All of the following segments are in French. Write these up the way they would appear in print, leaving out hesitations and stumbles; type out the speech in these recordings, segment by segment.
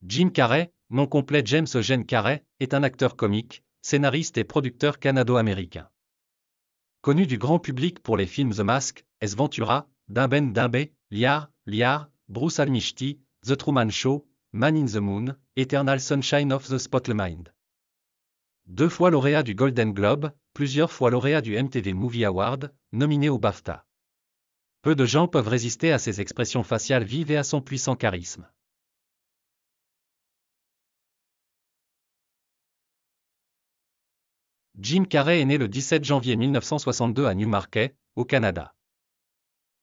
Jim Carrey, nom complet James Eugene Carrey, est un acteur comique, scénariste et producteur canado-américain. Connu du grand public pour les films The Mask, Ace Ventura, Dimben Dimbe, Liar, Bruce Almighty, The Truman Show, Man in the Moon, Eternal Sunshine of the Spotless Mind. 2 fois lauréat du Golden Globe, plusieurs fois lauréat du MTV Movie Award, nominé au BAFTA. Peu de gens peuvent résister à ses expressions faciales vives et à son puissant charisme. Jim Carrey est né le 17 janvier 1962 à Newmarket, au Canada.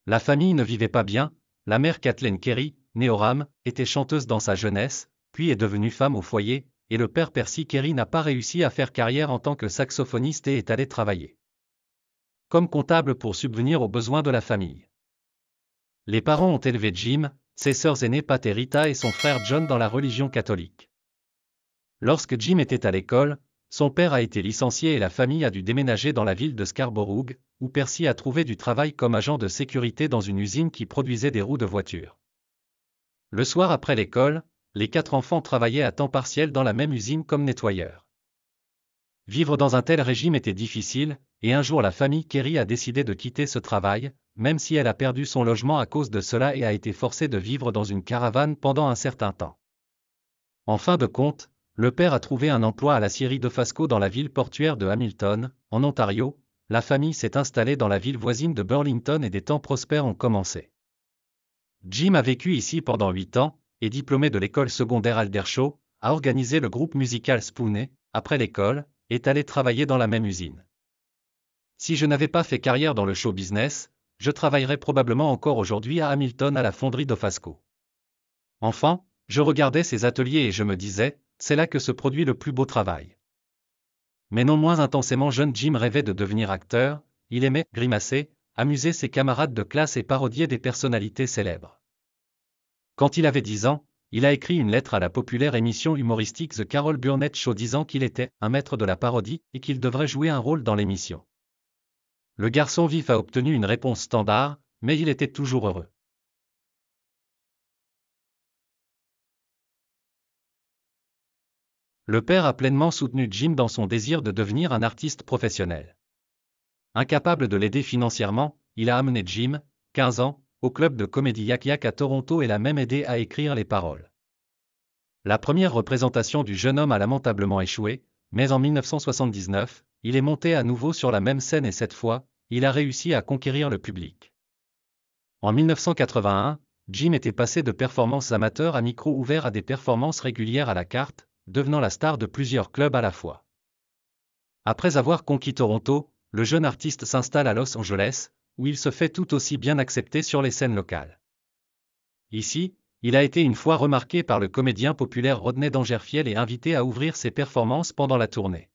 La famille ne vivait pas bien, la mère Kathleen Carey, née Oram, était chanteuse dans sa jeunesse, puis est devenue femme au foyer, et le père Percy Carey n'a pas réussi à faire carrière en tant que saxophoniste et est allé travailler comme comptable pour subvenir aux besoins de la famille. Les parents ont élevé Jim, ses sœurs aînées Pat et Rita et son frère John dans la religion catholique. Lorsque Jim était à l'école, son père a été licencié et la famille a dû déménager dans la ville de Scarborough, où Percy a trouvé du travail comme agent de sécurité dans une usine qui produisait des roues de voiture. Le soir après l'école, les 4 enfants travaillaient à temps partiel dans la même usine comme nettoyeurs. Vivre dans un tel régime était difficile, et un jour la famille Carey a décidé de quitter ce travail, même si elle a perdu son logement à cause de cela et a été forcée de vivre dans une caravane pendant un certain temps. En fin de compte, le père a trouvé un emploi à l'aciérie d'Ofasco dans la ville portuaire de Hamilton, en Ontario. La famille s'est installée dans la ville voisine de Burlington et des temps prospères ont commencé. Jim a vécu ici pendant 8 ans, et diplômé de l'école secondaire Aldershaw, a organisé le groupe musical Spooney, après l'école, est allé travailler dans la même usine. Si je n'avais pas fait carrière dans le show business, je travaillerais probablement encore aujourd'hui à Hamilton à la fonderie d'Ofasco. Enfant, je regardais ces ateliers et je me disais, c'est là que se produit le plus beau travail. Mais non moins intensément jeune Jim rêvait de devenir acteur, il aimait grimacer, amuser ses camarades de classe et parodier des personnalités célèbres. Quand il avait 10 ans, il a écrit une lettre à la populaire émission humoristique The Carol Burnett Show disant qu'il était un maître de la parodie et qu'il devrait jouer un rôle dans l'émission. Le garçon vif a obtenu une réponse standard, mais il était toujours heureux. Le père a pleinement soutenu Jim dans son désir de devenir un artiste professionnel. Incapable de l'aider financièrement, il a amené Jim, 15 ans, au club de comédie Yak Yak à Toronto et l'a même aidé à écrire les paroles. La première représentation du jeune homme a lamentablement échoué, mais en 1979, il est monté à nouveau sur la même scène et cette fois, il a réussi à conquérir le public. En 1981, Jim était passé de performances amateurs à micro ouvert à des performances régulières à la carte, devenant la star de plusieurs clubs à la fois. Après avoir conquis Toronto, le jeune artiste s'installe à Los Angeles, où il se fait tout aussi bien accepter sur les scènes locales. Ici, il a été une fois remarqué par le comédien populaire Rodney Dangerfield et invité à ouvrir ses performances pendant la tournée.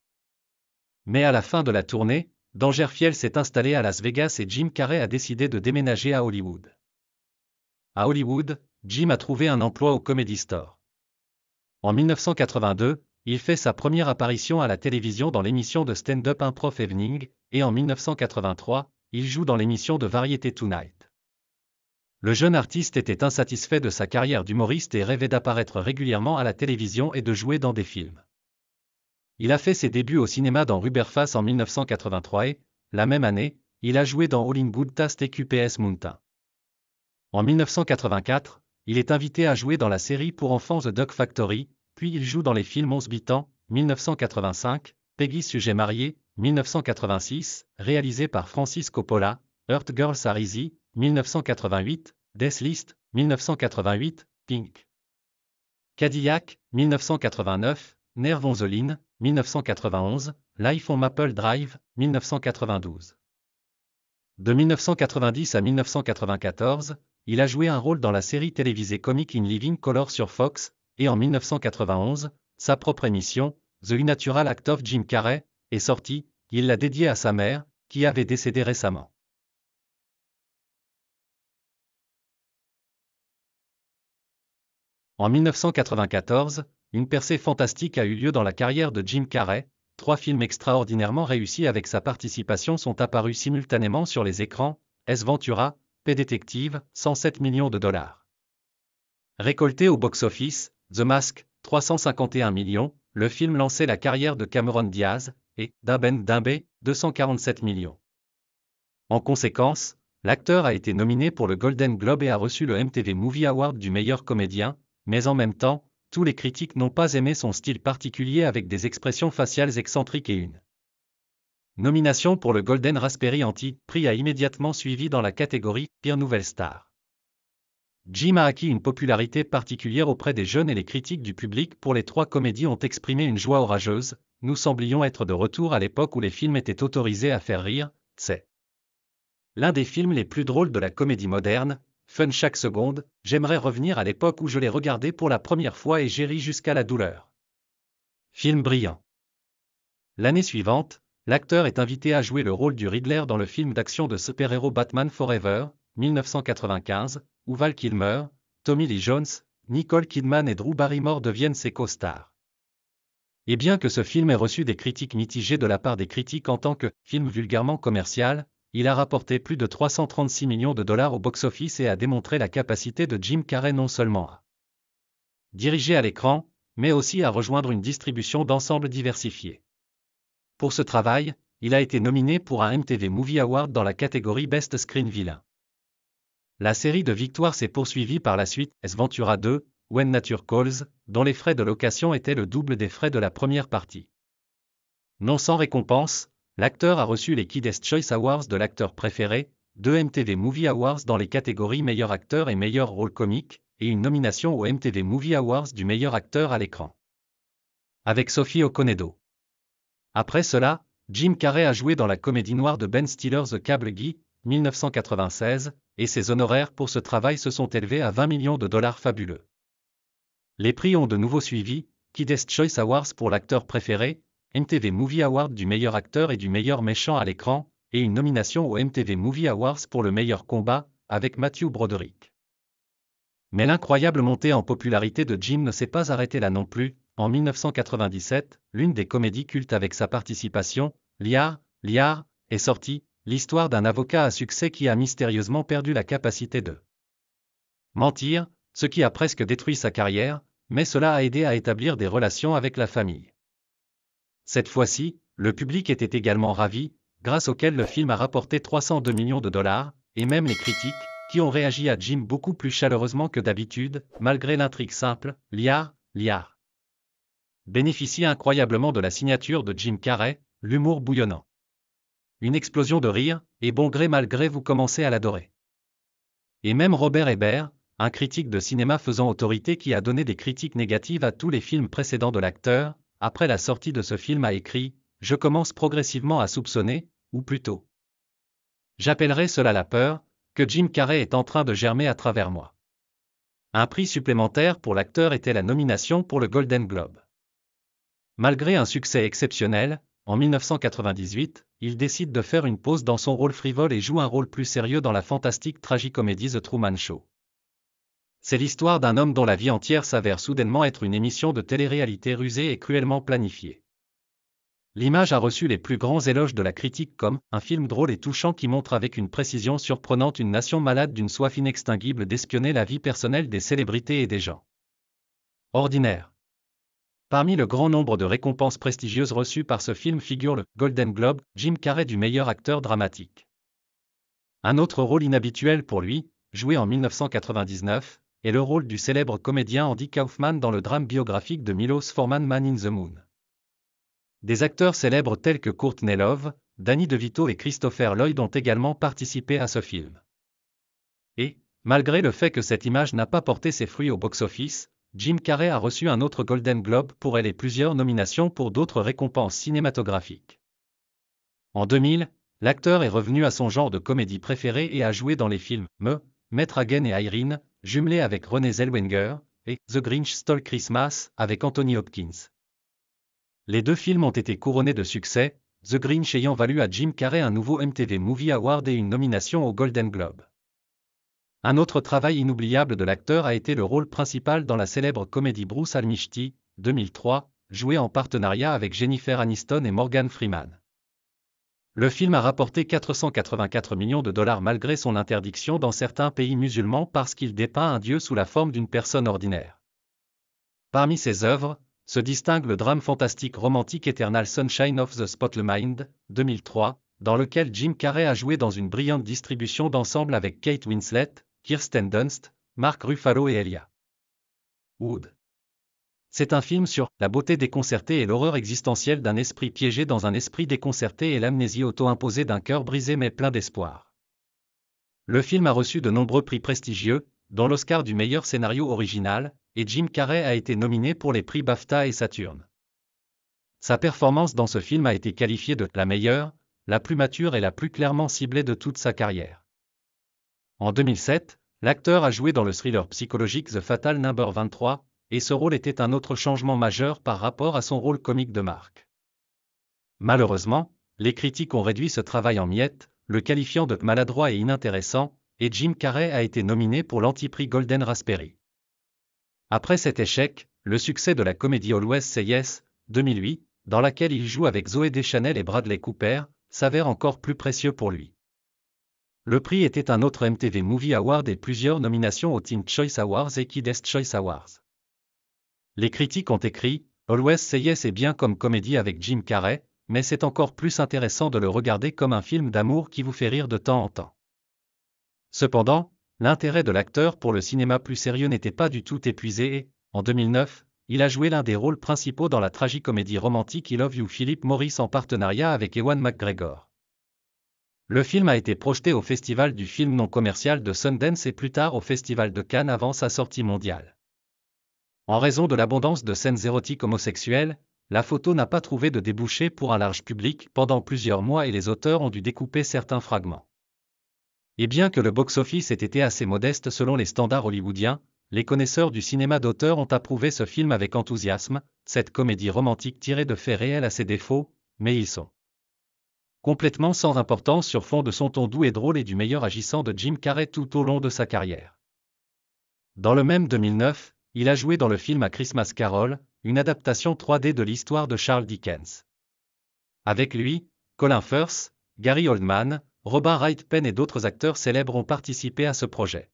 Mais à la fin de la tournée, Dangerfield s'est installé à Las Vegas et Jim Carrey a décidé de déménager à Hollywood. À Hollywood, Jim a trouvé un emploi au Comedy Store. En 1982, il fait sa première apparition à la télévision dans l'émission de stand-up Improv Evening, et en 1983, il joue dans l'émission de variété Tonight. Le jeune artiste était insatisfait de sa carrière d'humoriste et rêvait d'apparaître régulièrement à la télévision et de jouer dans des films. Il a fait ses débuts au cinéma dans Rubberface en 1983 et, la même année, il a joué dans All in Good Taste et QPS Mountain. En 1984, il est invité à jouer dans la série pour enfants The Dog Factory, puis il joue dans les films 11 Bitans, 1985, Peggy Sujet marié, 1986, réalisé par Francis Coppola, Earth Girls Are Easy, 1988, Death List, 1988, Pink. Cadillac, 1989, Nerve on the Line, 1991, Life on Maple Drive, 1992. De 1990 à 1994, il a joué un rôle dans la série télévisée Comic in Living Color sur Fox, et en 1991, sa propre émission, The Unnatural Act of Jim Carrey, est sortie, il l'a dédiée à sa mère, qui avait décédé récemment. En 1994, une percée fantastique a eu lieu dans la carrière de Jim Carrey. 3 films extraordinairement réussis avec sa participation sont apparus simultanément sur les écrans, Ace Ventura, P-Detective, 107 millions de dollars. Récolté au box-office, The Mask, 351 millions, le film lançait la carrière de Cameron Diaz, et Dabben Dimbe, 247 millions. En conséquence, l'acteur a été nominé pour le Golden Globe et a reçu le MTV Movie Award du meilleur comédien, mais en même temps, tous les critiques n'ont pas aimé son style particulier avec des expressions faciales excentriques et une nomination pour le Golden Raspberry Anti-Prix a immédiatement suivi dans la catégorie Pire Nouvelle Star. Jim a acquis une popularité particulière auprès des jeunes et les critiques du public pour les trois comédies ont exprimé une joie orageuse. Nous semblions être de retour à l'époque où les films étaient autorisés à faire rire, c'est l'un des films les plus drôles de la comédie moderne, fun chaque seconde, j'aimerais revenir à l'époque où je l'ai regardé pour la première fois et j'ai ri jusqu'à la douleur. Film brillant. L'année suivante, l'acteur est invité à jouer le rôle du Riddler dans le film d'action de super-héros Batman Forever, 1995, où Val Kilmer, Tommy Lee Jones, Nicole Kidman et Drew Barrymore deviennent ses co-stars. Et bien que ce film ait reçu des critiques mitigées de la part des critiques en tant que film vulgairement commercial, il a rapporté plus de 336 millions de dollars au box-office et a démontré la capacité de Jim Carrey non seulement à diriger à l'écran, mais aussi à rejoindre une distribution d'ensemble diversifiée. Pour ce travail, il a été nominé pour un MTV Movie Award dans la catégorie Best Screen Villain. La série de victoires s'est poursuivie par la suite, Ace Ventura 2, When Nature Calls, dont les frais de location étaient le double des frais de la première partie. Non sans récompense, l'acteur a reçu les Kids' Choice Awards de l'acteur préféré, 2 MTV Movie Awards dans les catégories meilleur acteur et meilleur rôle comique, et une nomination aux MTV Movie Awards du meilleur acteur à l'écran. Avec Sophie Okonedo. Après cela, Jim Carrey a joué dans la comédie noire de Ben Stiller The Cable Guy, 1996, et ses honoraires pour ce travail se sont élevés à 20 millions de dollars fabuleux. Les prix ont de nouveau suivi, Kids' Choice Awards pour l'acteur préféré, MTV Movie Award du meilleur acteur et du meilleur méchant à l'écran, et une nomination aux MTV Movie Awards pour le meilleur combat, avec Matthew Broderick. Mais l'incroyable montée en popularité de Jim ne s'est pas arrêtée là non plus. En 1997, l'une des comédies cultes avec sa participation, Liar, est sortie, l'histoire d'un avocat à succès qui a mystérieusement perdu la capacité de mentir, ce qui a presque détruit sa carrière, mais cela a aidé à établir des relations avec la famille. Cette fois-ci, le public était également ravi, grâce auquel le film a rapporté 302 millions de dollars, et même les critiques, qui ont réagi à Jim beaucoup plus chaleureusement que d'habitude, malgré l'intrigue simple, Liar, bénéficie incroyablement de la signature de Jim Carrey, l'humour bouillonnant. Une explosion de rire, et bon gré mal gré vous commencez à l'adorer. Et même Robert Ebert, un critique de cinéma faisant autorité qui a donné des critiques négatives à tous les films précédents de l'acteur, après la sortie de ce film a écrit « Je commence progressivement à soupçonner, ou plutôt, j'appellerai cela la peur, que Jim Carrey est en train de germer à travers moi. » Un prix supplémentaire pour l'acteur était la nomination pour le Golden Globe. Malgré un succès exceptionnel, en 1998, il décide de faire une pause dans son rôle frivole et joue un rôle plus sérieux dans la fantastique tragicomédie The Truman Show. C'est l'histoire d'un homme dont la vie entière s'avère soudainement être une émission de télé-réalité rusée et cruellement planifiée. L'image a reçu les plus grands éloges de la critique comme un film drôle et touchant qui montre avec une précision surprenante une nation malade d'une soif inextinguible d'espionner la vie personnelle des célébrités et des gens ordinaires. Parmi le grand nombre de récompenses prestigieuses reçues par ce film figure le Golden Globe, Jim Carrey du meilleur acteur dramatique. Un autre rôle inhabituel pour lui, joué en 1999, est le rôle du célèbre comédien Andy Kaufman dans le drame biographique de Milos Forman Man in the Moon. Des acteurs célèbres tels que Courtney Love, Danny DeVito et Christopher Lloyd ont également participé à ce film. Et, malgré le fait que cette image n'a pas porté ses fruits au box-office, Jim Carrey a reçu un autre Golden Globe pour elle et plusieurs nominations pour d'autres récompenses cinématographiques. En 2000, l'acteur est revenu à son genre de comédie préféré et a joué dans les films Maître Hagen et Irene, jumelés avec Renée Zellweger, et The Grinch Stole Christmas avec Anthony Hopkins. Les deux films ont été couronnés de succès, The Grinch ayant valu à Jim Carrey un nouveau MTV Movie Award et une nomination au Golden Globe. Un autre travail inoubliable de l'acteur a été le rôle principal dans la célèbre comédie Bruce Almighty, 2003, joué en partenariat avec Jennifer Aniston et Morgan Freeman. Le film a rapporté 484 millions de dollars malgré son interdiction dans certains pays musulmans parce qu'il dépeint un dieu sous la forme d'une personne ordinaire. Parmi ses œuvres, se distingue le drame fantastique romantique Eternal Sunshine of the Spotless Mind, 2003, dans lequel Jim Carrey a joué dans une brillante distribution d'ensemble avec Kate Winslet, Kirsten Dunst, Mark Ruffalo et Elijah Wood. C'est un film sur la beauté déconcertée et l'horreur existentielle d'un esprit piégé dans un esprit déconcerté et l'amnésie auto-imposée d'un cœur brisé mais plein d'espoir. Le film a reçu de nombreux prix prestigieux, dont l'Oscar du meilleur scénario original, et Jim Carrey a été nominé pour les prix BAFTA et Saturn. Sa performance dans ce film a été qualifiée de la meilleure, la plus mature et la plus clairement ciblée de toute sa carrière. En 2007, l'acteur a joué dans le thriller psychologique The Fatal Number 23, et ce rôle était un autre changement majeur par rapport à son rôle comique de Mark. Malheureusement, les critiques ont réduit ce travail en miettes, le qualifiant de maladroit et inintéressant, et Jim Carrey a été nominé pour l'anti-prix Golden Raspberry. Après cet échec, le succès de la comédie Always Say Yes, 2008, dans laquelle il joue avec Zooey Deschanel et Bradley Cooper, s'avère encore plus précieux pour lui. Le prix était un autre MTV Movie Award et plusieurs nominations aux Teen Choice Awards et Kids Choice Awards. Les critiques ont écrit « Always Say Yes est bien comme comédie avec Jim Carrey, mais c'est encore plus intéressant de le regarder comme un film d'amour qui vous fait rire de temps en temps. » Cependant, l'intérêt de l'acteur pour le cinéma plus sérieux n'était pas du tout épuisé et, en 2009, il a joué l'un des rôles principaux dans la tragicomédie romantique I Love You Philip Morris en partenariat avec Ewan McGregor. Le film a été projeté au Festival du film non commercial de Sundance et plus tard au Festival de Cannes avant sa sortie mondiale. En raison de l'abondance de scènes érotiques homosexuelles, la photo n'a pas trouvé de débouché pour un large public pendant plusieurs mois et les auteurs ont dû découper certains fragments. Et bien que le box-office ait été assez modeste selon les standards hollywoodiens, les connaisseurs du cinéma d'auteur ont approuvé ce film avec enthousiasme. Cette comédie romantique tirée de faits réels a ses défauts, mais ils sont complètement sans importance sur fond de son ton doux et drôle et du meilleur agissant de Jim Carrey tout au long de sa carrière. Dans le même 2009, il a joué dans le film A Christmas Carol, une adaptation 3D de l'histoire de Charles Dickens. Avec lui, Colin Firth, Gary Oldman, Robin Wright Penn et d'autres acteurs célèbres ont participé à ce projet.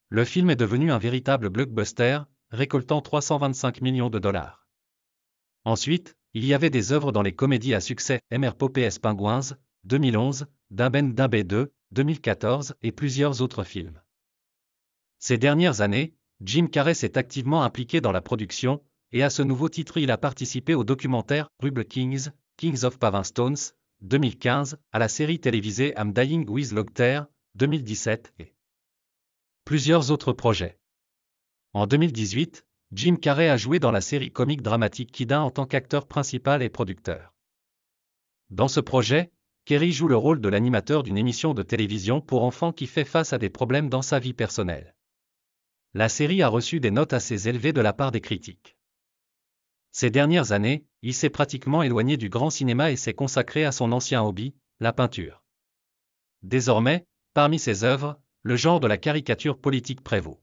Le film est devenu un véritable blockbuster, récoltant 325 millions de dollars. Ensuite, il y avait des œuvres dans les comédies à succès, Mr. Popeyes Penguins, 2011, Dumb and Dumber 2, 2014 et plusieurs autres films. Ces dernières années, Jim Carrey s'est activement impliqué dans la production, et à ce nouveau titre il a participé au documentaire Rubble Kings, Kings of Pavenstones, 2015, à la série télévisée I'm Dying with Logter, 2017 et plusieurs autres projets. En 2018, Jim Carrey a joué dans la série comique dramatique Kidin en tant qu'acteur principal et producteur. Dans ce projet, Kerry joue le rôle de l'animateur d'une émission de télévision pour enfants qui fait face à des problèmes dans sa vie personnelle. La série a reçu des notes assez élevées de la part des critiques. Ces dernières années, il s'est pratiquement éloigné du grand cinéma et s'est consacré à son ancien hobby, la peinture. Désormais, parmi ses œuvres, le genre de la caricature politique prévaut.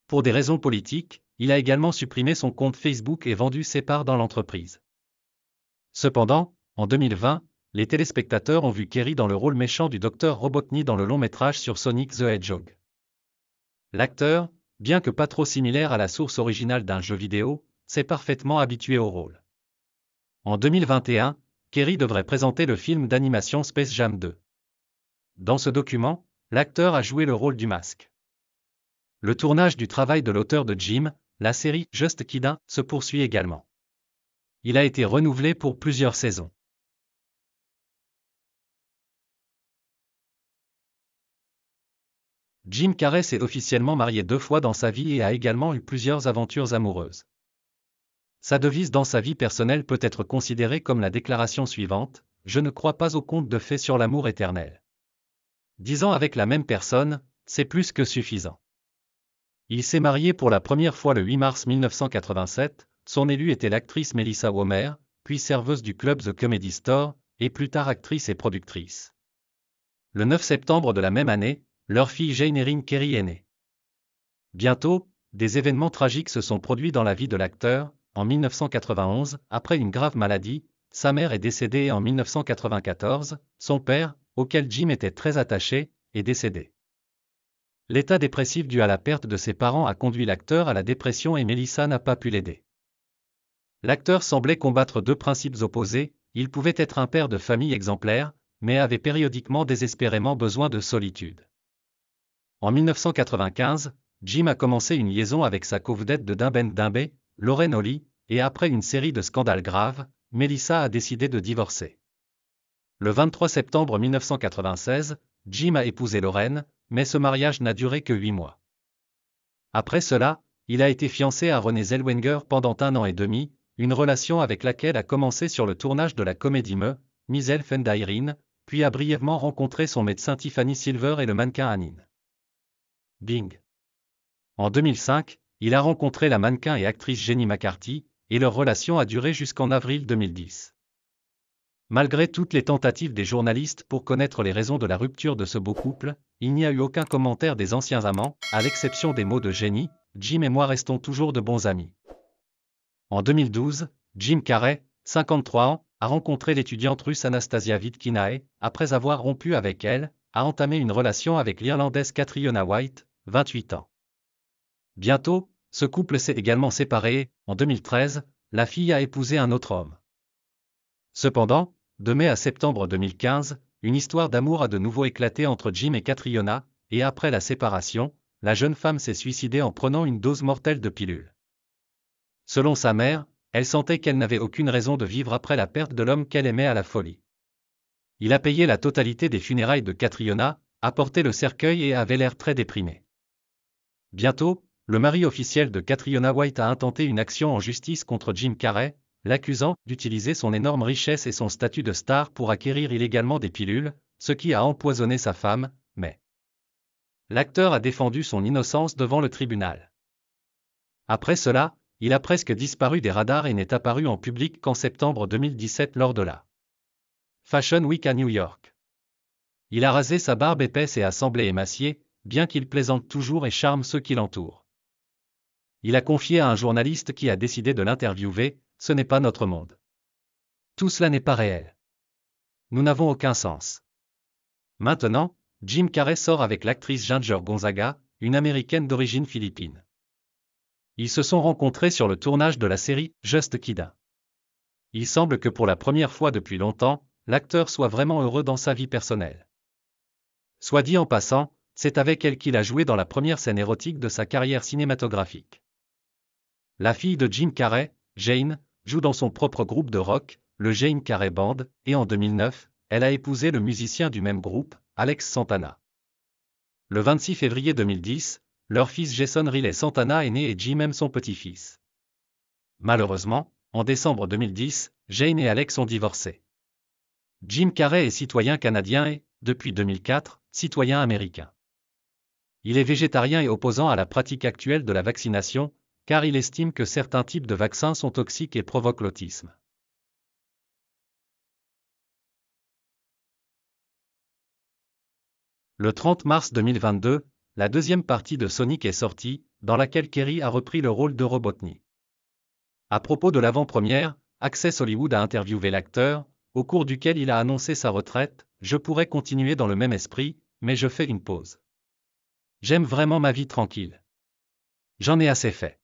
Pour des raisons politiques, il a également supprimé son compte Facebook et vendu ses parts dans l'entreprise. Cependant, en 2020, les téléspectateurs ont vu Kerry dans le rôle méchant du Dr Robotnik dans le long-métrage sur Sonic the Hedgehog. L'acteur, bien que pas trop similaire à la source originale d'un jeu vidéo, s'est parfaitement habitué au rôle. En 2021, Kerry devrait présenter le film d'animation Space Jam 2. Dans ce document, l'acteur a joué le rôle du masque. Le tournage du travail de l'auteur de Jim, la série Just Kiddin, se poursuit également. Il a été renouvelé pour plusieurs saisons. Jim Carrey s'est officiellement marié 2 fois dans sa vie et a également eu plusieurs aventures amoureuses. Sa devise dans sa vie personnelle peut être considérée comme la déclaration suivante : « Je ne crois pas aux contes de fées sur l'amour éternel. 10 ans avec la même personne, c'est plus que suffisant. » Il s'est marié pour la première fois le 8 mars 1987, son élue était l'actrice Melissa Womer, puis serveuse du club The Comedy Store, et plus tard actrice et productrice. Le 9 septembre de la même année, leur fille Jane Erin Kerry est née. Bientôt, des événements tragiques se sont produits dans la vie de l'acteur. En 1991, après une grave maladie, sa mère est décédée et en 1994, son père, auquel Jim était très attaché, est décédé. L'état dépressif dû à la perte de ses parents a conduit l'acteur à la dépression et Melissa n'a pas pu l'aider. L'acteur semblait combattre deux principes opposés, il pouvait être un père de famille exemplaire, mais avait périodiquement désespérément besoin de solitude. En 1995, Jim a commencé une liaison avec sa co-vedette de Dimben, Lauren Holly, et après une série de scandales graves, Melissa a décidé de divorcer. Le 23 septembre 1996, Jim a épousé Lauren, mais ce mariage n'a duré que 8 mois. Après cela, il a été fiancé à Renée Zellweger pendant 1 an et demi, une relation avec laquelle a commencé sur le tournage de la comédie Miss Elf and Irene, puis a brièvement rencontré son médecin Tiffany Silver et le mannequin Anine Bing. En 2005, il a rencontré la mannequin et actrice Jenny McCarthy, et leur relation a duré jusqu'en avril 2010. Malgré toutes les tentatives des journalistes pour connaître les raisons de la rupture de ce beau couple, il n'y a eu aucun commentaire des anciens amants, à l'exception des mots de Jenny, Jim et moi restons toujours de bons amis. En 2012, Jim Carrey, 53 ans, a rencontré l'étudiante russe Anastasia Vitkinae, après avoir rompu avec elle, a entamé une relation avec l'Irlandaise Catriona White, 28 ans. Bientôt, ce couple s'est également séparé et, en 2013, la fille a épousé un autre homme. Cependant, de mai à septembre 2015, une histoire d'amour a de nouveau éclaté entre Jim et Catriona, et après la séparation, la jeune femme s'est suicidée en prenant une dose mortelle de pilules. Selon sa mère, elle sentait qu'elle n'avait aucune raison de vivre après la perte de l'homme qu'elle aimait à la folie. Il a payé la totalité des funérailles de Catriona, a porté le cercueil et avait l'air très déprimé. Bientôt, le mari officiel de Catriona White a intenté une action en justice contre Jim Carrey, l'accusant d'utiliser son énorme richesse et son statut de star pour acquérir illégalement des pilules, ce qui a empoisonné sa femme, mais l'acteur a défendu son innocence devant le tribunal. Après cela, il a presque disparu des radars et n'est apparu en public qu'en septembre 2017 lors de la Fashion Week à New York. Il a rasé sa barbe épaisse et a semblé émacié, bien qu'il plaisante toujours et charme ceux qui l'entourent. Il a confié à un journaliste qui a décidé de l'interviewer, « Ce n'est pas notre monde. Tout cela n'est pas réel. Nous n'avons aucun sens. » Maintenant, Jim Carrey sort avec l'actrice Ginger Gonzaga, une américaine d'origine philippine. Ils se sont rencontrés sur le tournage de la série Just Kid. Il semble que pour la première fois depuis longtemps, l'acteur soit vraiment heureux dans sa vie personnelle. Soit dit en passant, c'est avec elle qu'il a joué dans la première scène érotique de sa carrière cinématographique. La fille de Jim Carrey, Jane, joue dans son propre groupe de rock, le Jane Carrey Band, et en 2009, elle a épousé le musicien du même groupe, Alex Santana. Le 26 février 2010, leur fils Jason Riley Santana est né et Jim aime son petit-fils. Malheureusement, en décembre 2010, Jane et Alex ont divorcé. Jim Carrey est citoyen canadien et, depuis 2004, citoyen américain. Il est végétarien et opposant à la pratique actuelle de la vaccination, car il estime que certains types de vaccins sont toxiques et provoquent l'autisme. Le 30 mars 2022, la deuxième partie de Sonic est sortie, dans laquelle Kerry a repris le rôle de Robotnik. À propos de l'avant-première, Access Hollywood a interviewé l'acteur, au cours duquel il a annoncé sa retraite. « Je pourrais continuer dans le même esprit, mais je fais une pause. J'aime vraiment ma vie tranquille. J'en ai assez fait.